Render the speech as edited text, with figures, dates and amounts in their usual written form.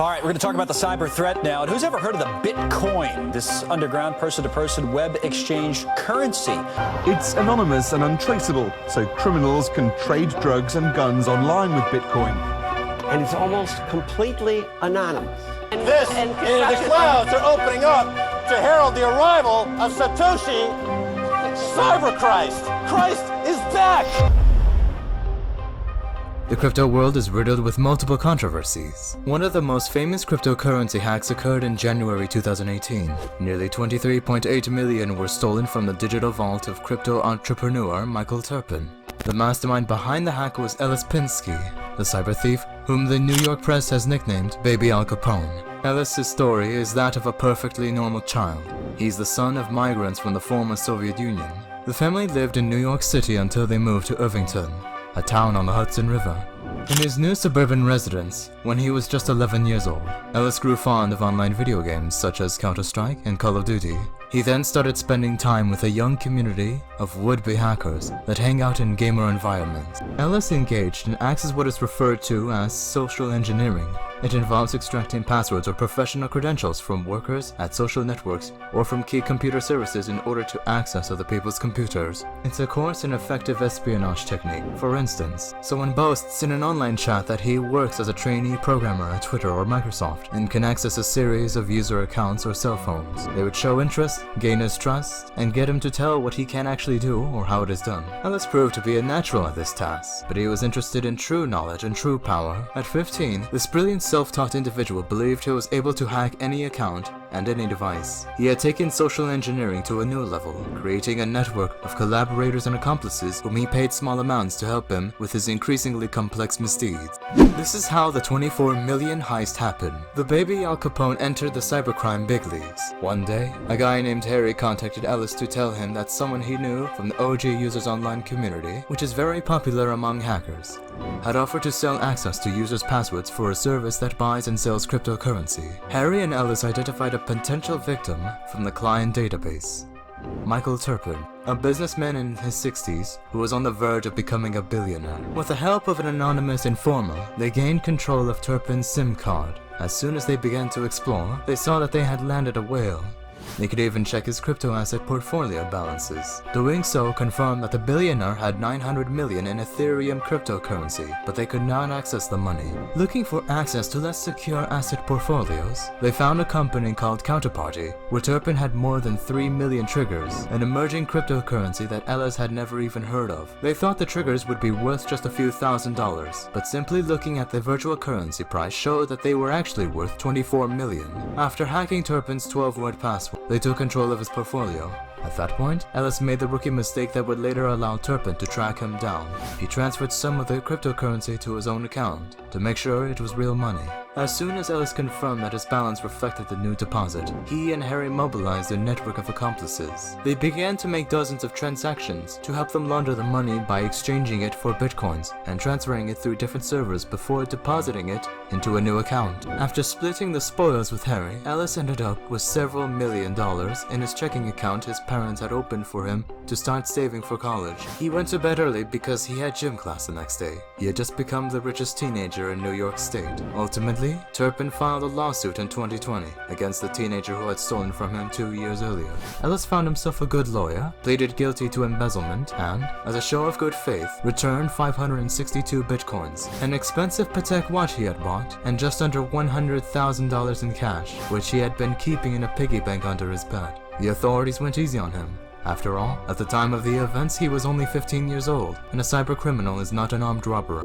All right, we're going to talk about the cyber threat now. And who's ever heard of the Bitcoin, this underground person-to-person web exchange currency? It's anonymous and untraceable, so criminals can trade drugs and guns online with Bitcoin. And it's almost completely anonymous. The clouds are opening up to herald the arrival of Satoshi Cyber Christ. Christ is back! The crypto world is riddled with multiple controversies. One of the most famous cryptocurrency hacks occurred in January 2018. Nearly 23.8 million were stolen from the digital vault of crypto entrepreneur Michael Terpin. The mastermind behind the hack was Ellis Pinsky, the cyber thief whom the New York press has nicknamed Baby Al Capone. Ellis' story is that of a perfectly normal child. He's the son of migrants from the former Soviet Union. The family lived in New York City until they moved to Irvington, a town on the Hudson River. In his new suburban residence, when he was just 11 years old, Ellis grew fond of online video games such as Counter-Strike and Call of Duty. He then started spending time with a young community of would-be hackers that hang out in gamer environments. Ellis engaged in acts as what is referred to as social engineering. It involves extracting passwords or professional credentials from workers at social networks or from key computer services in order to access other people's computers. It's a coarse and effective espionage technique. For instance, someone boasts in an online chat that he works as a trainee programmer at Twitter or Microsoft and can access a series of user accounts or cell phones. They would show interest, gain his trust, and get him to tell what he can actually do or how it is done. Ellis proved to be a natural at this task, but he was interested in true knowledge and true power. At 15, this brilliant self-taught individual believed he was able to hack any account and any device. He had taken social engineering to a new level, creating a network of collaborators and accomplices whom he paid small amounts to help him with his increasingly complex misdeeds. This is how the 24 million heist happened. The Baby Al Capone entered the cybercrime big leagues. One day, a guy named Harry contacted Ellis to tell him that someone he knew from the OG Users Online community, which is very popular among hackers, had offered to sell access to users' passwords for a service that buys and sells cryptocurrency. Harry and Ellis identified a potential victim from the client database. Michael Terpin, a businessman in his 60s who was on the verge of becoming a billionaire. With the help of an anonymous informer, they gained control of Terpin's SIM card. As soon as they began to explore, they saw that they had landed a whale. They could even check his crypto asset portfolio balances. Doing so confirmed that the billionaire had 900 million in Ethereum cryptocurrency, but they could not access the money. Looking for access to less secure asset portfolios, they found a company called Counterparty, where Terpin had more than 3 million triggers, an emerging cryptocurrency that Ellis had never even heard of. They thought the triggers would be worth just a few $1,000s, but simply looking at the virtual currency price showed that they were actually worth 24 million. After hacking Terpin's 12-word password, they took control of his portfolio. At that point, Ellis made the rookie mistake that would later allow Terpin to track him down. He transferred some of the cryptocurrency to his own account to make sure it was real money. As soon as Ellis confirmed that his balance reflected the new deposit, he and Harry mobilized a network of accomplices. They began to make dozens of transactions to help them launder the money by exchanging it for bitcoins and transferring it through different servers before depositing it into a new account. After splitting the spoils with Harry, Ellis ended up with several $1 million in his checking account his parents had opened for him to start saving for college. He went to bed early because he had gym class the next day. He had just become the richest teenager in New York State. Ultimately, Terpin filed a lawsuit in 2020 against the teenager who had stolen from him 2 years earlier. Ellis found himself a good lawyer, pleaded guilty to embezzlement, and, as a show of good faith, returned 562 bitcoins, an expensive Patek watch he had bought, and just under $100,000 in cash, which he had been keeping in a piggy bank under his bed. The authorities went easy on him. After all, at the time of the events, he was only 15 years old, and a cybercriminal is not an armed robber.